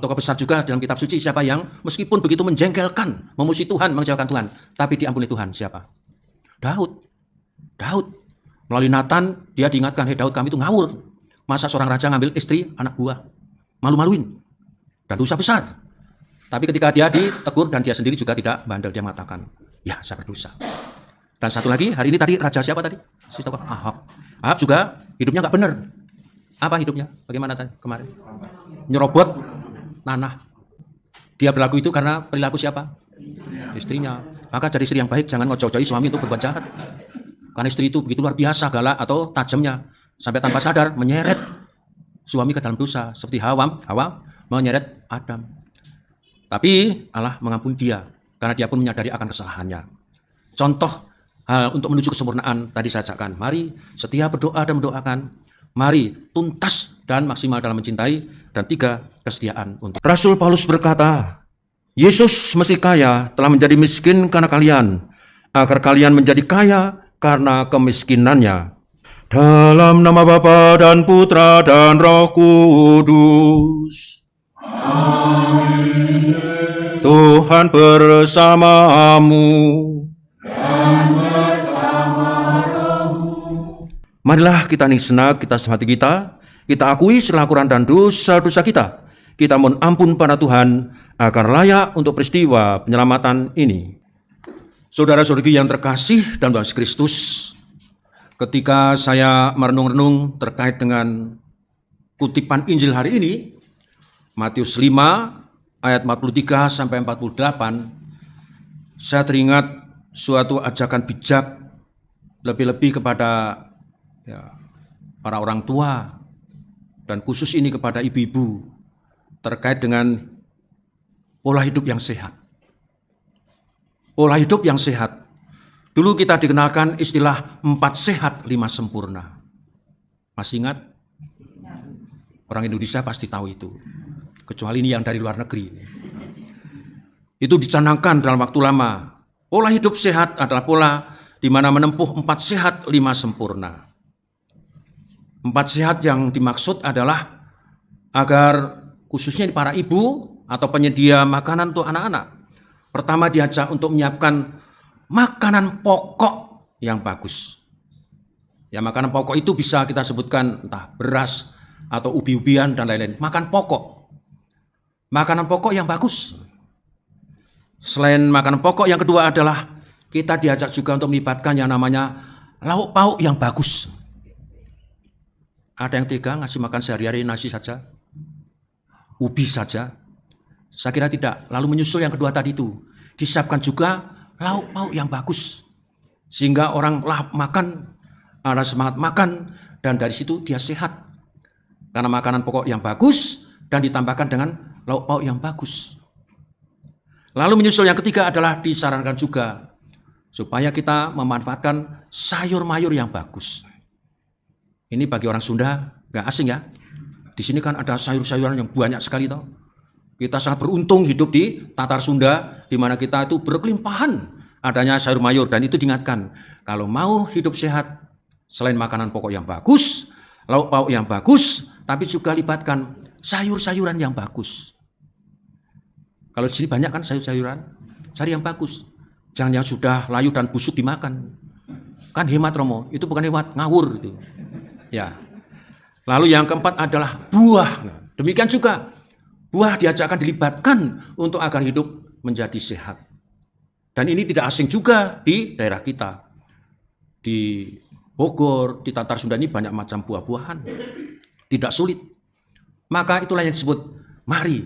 Tokoh besar juga dalam kitab suci siapa yang meskipun begitu menjengkelkan, memuji Tuhan, mengecewakan Tuhan, tapi diampuni Tuhan, siapa? Daud. Melalui Nathan, dia diingatkan, hei Daud, kami itu ngawur. Masa seorang raja ngambil istri, anak buah, malu-maluin. Dan dosa besar. Tapi ketika dia ditegur dan dia sendiri juga tidak bandel, dia mengatakan, ya saya berdosa. Dan satu lagi, hari ini tadi raja siapa tadi? Si tokoh Ahab. Ahab juga hidupnya nggak benar. Apa hidupnya? Bagaimana tadi kemarin? Nyerobot tanah. Dia berlaku itu karena perilaku siapa? Istrinya. Maka jadi istri yang baik, jangan ngocok-cocoki suami untuk berbuat jahat. Karena istri itu begitu luar biasa galak atau tajamnya. Sampai tanpa sadar menyeret suami ke dalam dosa. Seperti Hawa menyeret Adam. Tapi Allah mengampuni dia. Karena dia pun menyadari akan kesalahannya. Contoh hal untuk menuju kesempurnaan tadi saya ajakkan. Mari setia berdoa dan mendoakan. Mari tuntas dan maksimal dalam mencintai. Dan 3, kesetiaan untuk. Rasul Paulus berkata, Yesus meski kaya telah menjadi miskin karena kalian, agar kalian menjadi kaya karena kemiskinannya. Dalam nama Bapa dan Putra dan Roh Kudus. Amin. Tuhan bersamamu. Marilah kita nih senak, kita semati kita akui segala kekurangan dan dosa-dosa kita. Kita mohon ampun pada Tuhan agar layak untuk peristiwa penyelamatan ini. Saudara-saudari yang terkasih dalam Tuhan Kristus, ketika saya merenung-renung terkait dengan kutipan Injil hari ini, Matius 5 ayat 43 sampai 48, saya teringat suatu ajakan bijak lebih-lebih kepada para orang tua, dan khusus ini kepada ibu-ibu, terkait dengan pola hidup yang sehat. Pola hidup yang sehat. Dulu kita dikenalkan istilah 4 sehat 5 sempurna. Masih ingat? Orang Indonesia pasti tahu itu. Kecuali ini yang dari luar negeri. Itu dicanangkan dalam waktu lama. Pola hidup sehat adalah pola di mana menempuh 4 sehat 5 sempurna. 4 sehat yang dimaksud adalah agar khususnya para ibu atau penyedia makanan untuk anak-anak. Pertama diajak untuk menyiapkan makanan pokok yang bagus. Ya, makanan pokok itu bisa kita sebutkan entah beras atau ubi-ubian dan lain-lain. Makan pokok. Makanan pokok yang bagus. Selain makanan pokok, yang kedua adalah kita diajak juga untuk melibatkan yang namanya lauk pauk yang bagus. Ada yang tega ngasih makan sehari-hari nasi saja, ubi saja? Saya kira tidak. Lalu menyusul yang kedua tadi itu, disiapkan juga lauk pauk yang bagus. Sehingga orang lahap makan, ada semangat makan, dan dari situ dia sehat. Karena makanan pokok yang bagus, dan ditambahkan dengan lauk pauk yang bagus. Lalu menyusul yang ketiga adalah disarankan juga, supaya kita memanfaatkan sayur mayur yang bagus. Ini bagi orang Sunda gak asing ya. Di sini kan ada sayur-sayuran yang banyak sekali toh. Kita sangat beruntung hidup di Tatar Sunda, di mana kita itu berkelimpahan adanya sayur mayur, dan itu diingatkan kalau mau hidup sehat, selain makanan pokok yang bagus, lauk pauk yang bagus, tapi juga libatkan sayur-sayuran yang bagus. Kalau di sini banyak kan sayur-sayuran, cari yang bagus, jangan yang sudah layu dan busuk dimakan. Kan hemat Romo, itu bukan hemat, ngawur itu. Ya. Lalu yang keempat adalah buah. Demikian juga buah diajakkan dilibatkan untuk agar hidup menjadi sehat. Dan ini tidak asing juga di daerah kita. Di Bogor, di Tatar Sunda ini banyak macam buah-buahan. Tidak sulit. Maka itulah yang disebut, mari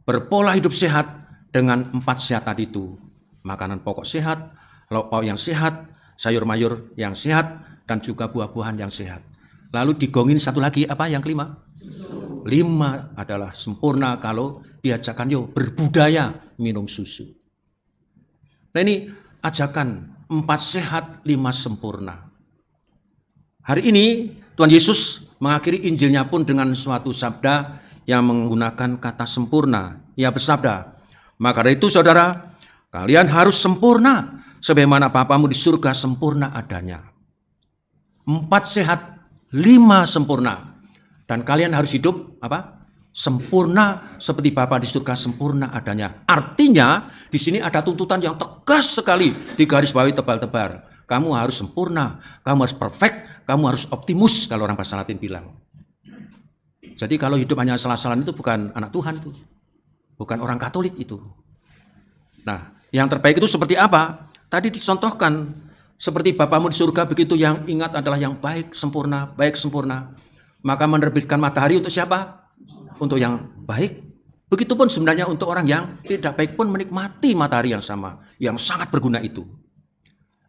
berpola hidup sehat dengan 4 sehat tadi itu. Makanan pokok sehat, lauk pauk yang sehat, sayur mayur yang sehat, dan juga buah-buahan yang sehat. Lalu digongin satu lagi, apa yang kelima? 5 adalah sempurna kalau diajarkan yuk berbudaya minum susu. Nah ini ajakan 4 sehat 5 sempurna. Hari ini Tuhan Yesus mengakhiri Injilnya pun dengan suatu sabda yang menggunakan kata sempurna. Ia bersabda, maka dari itu saudara, kalian harus sempurna sebagaimana Bapamu di surga sempurna adanya. 4 sehat 5 sempurna. Dan kalian harus hidup apa? Sempurna seperti Bapa di surga sempurna adanya. Artinya di sini ada tuntutan yang tegas sekali, di garis bawahi tebal-tebal. Kamu harus sempurna, kamu harus perfect, kamu harus optimus kalau orang bahasa Latin bilang. Jadi kalau hidup hanya salah-salahan itu bukan anak Tuhan itu. Bukan orang Katolik itu. Nah, yang terbaik itu seperti apa? Tadi dicontohkan seperti Bapamu di surga begitu, yang ingat adalah yang baik sempurna, maka menerbitkan matahari untuk siapa? Untuk yang baik. Begitupun sebenarnya untuk orang yang tidak baik pun menikmati matahari yang sama, yang sangat berguna itu.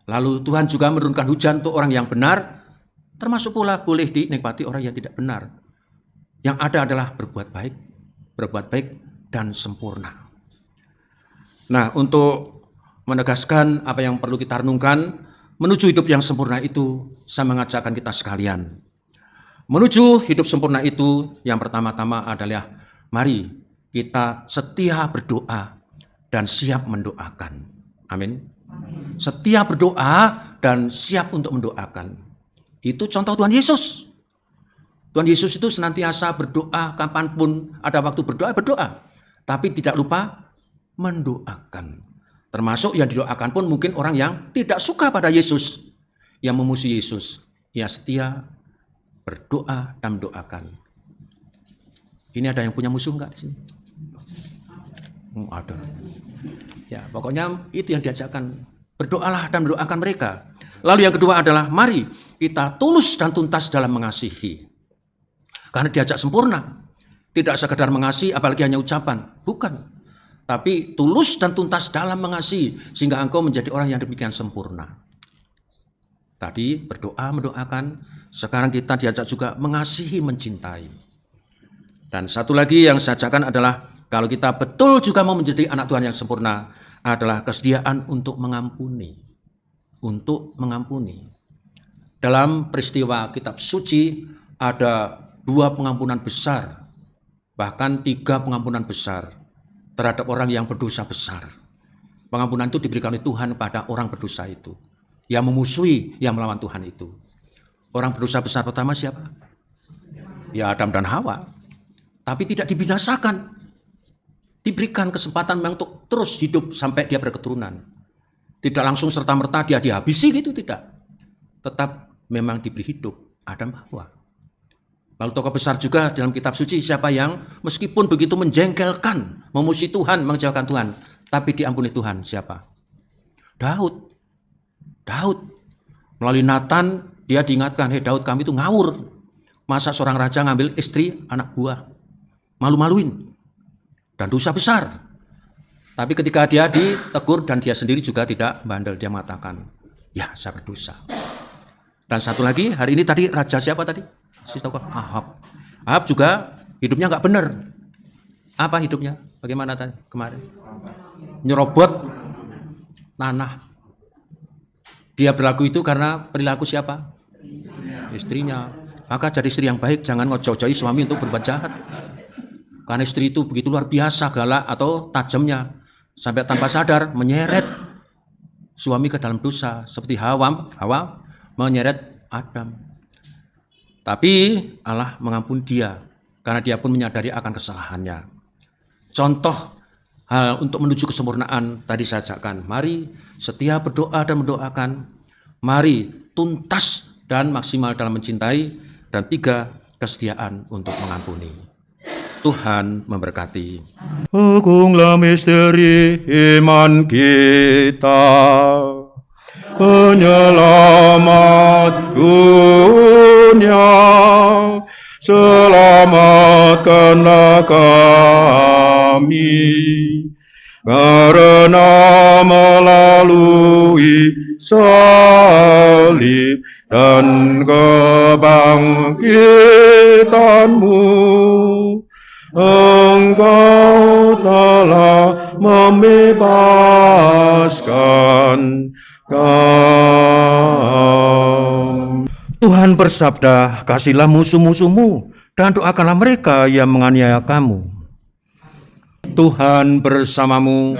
Lalu Tuhan juga menurunkan hujan untuk orang yang benar, termasuk pula boleh dinikmati orang yang tidak benar. Yang ada adalah berbuat baik dan sempurna. Nah, untuk menegaskan apa yang perlu kita renungkan menuju hidup yang sempurna itu, saya mengajakkan kita sekalian. Menuju hidup sempurna itu, yang pertama-tama adalah mari kita setia berdoa dan siap mendoakan. Amin. Setia berdoa dan siap untuk mendoakan. Itu contoh Tuhan Yesus. Tuhan Yesus itu senantiasa berdoa, kapanpun ada waktu berdoa. Tapi tidak lupa mendoakan. Termasuk yang didoakan pun mungkin orang yang tidak suka pada Yesus, yang memusuhi Yesus. Ia setia berdoa dan mendoakan. Ini ada yang punya musuh enggak di sini? Ada. Ya, pokoknya itu yang diajarkan. Berdoalah dan mendoakan mereka. Lalu yang kedua adalah mari kita tulus dan tuntas dalam mengasihi. Karena diajak sempurna. Tidak sekedar mengasihi apalagi hanya ucapan. Bukan. Tapi tulus dan tuntas dalam mengasihi, sehingga engkau menjadi orang yang demikian sempurna. Tadi berdoa, mendoakan, sekarang kita diajak juga mengasihi, mencintai. Dan satu lagi yang saya ajarkan adalah, kalau kita betul juga mau menjadi anak Tuhan yang sempurna, adalah kesediaan untuk mengampuni. Untuk mengampuni. Dalam peristiwa kitab suci, ada 2 pengampunan besar, bahkan 3 pengampunan besar, terhadap orang yang berdosa besar. Pengampunan itu diberikan oleh Tuhan pada orang berdosa itu, yang memusuhi, yang melawan Tuhan itu. Orang berdosa besar pertama siapa? Ya Adam dan Hawa. Tapi tidak dibinasakan. Diberikan kesempatan untuk terus hidup sampai dia berketurunan. Tidak langsung serta-merta dia dihabisi gitu, tidak. Tetap memang diberi hidup Adam Hawa. Lalu tokoh besar juga dalam kitab suci, siapa yang meskipun begitu menjengkelkan, memusuhi Tuhan, mengecewakan Tuhan, tapi diampuni Tuhan, siapa? Daud. Melalui Nathan, dia diingatkan, hei Daud, kami itu ngawur. Masa seorang raja ngambil istri anak buah? Malu-maluin. Dan dosa besar. Tapi ketika dia ditegur dan dia sendiri juga tidak bandel, dia mengatakan, ya saya berdosa. Dan satu lagi, hari ini tadi raja siapa tadi? Si tokoh Ahab. Ahab juga hidupnya nggak benar. Apa hidupnya? Bagaimana tadi kemarin? Nyerobot tanah. Dia berlaku itu karena perilaku siapa? Istrinya. Maka jadi istri yang baik, jangan ngojo-ngojohi suami untuk berbuat jahat. Karena istri itu begitu luar biasa galak atau tajamnya, sampai tanpa sadar menyeret suami ke dalam dosa, seperti Hawa menyeret Adam. Tapi Allah mengampuni dia, karena dia pun menyadari akan kesalahannya. Contoh hal untuk menuju kesempurnaan tadi saya ajarkan. Mari setia berdoa dan mendoakan. Mari tuntas dan maksimal dalam mencintai. Dan 3, kesetiaan untuk mengampuni. Tuhan memberkati. Agunglah misteri iman kita, penyelamat dunia, selamatkanlah kami, karena melalui salib dan kebangkitan-Mu, Engkau telah membebaskan kami. Tuhan bersabda, kasihlah musuh-musuhmu dan doakanlah mereka yang menganiaya kamu. Tuhan bersamamu.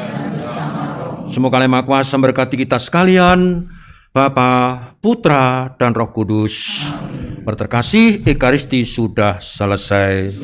Semoga Allah Maha Kuasa memberkati kita sekalian, Bapa, Putra, dan Roh Kudus. Berterkasih, Ekaristi sudah selesai.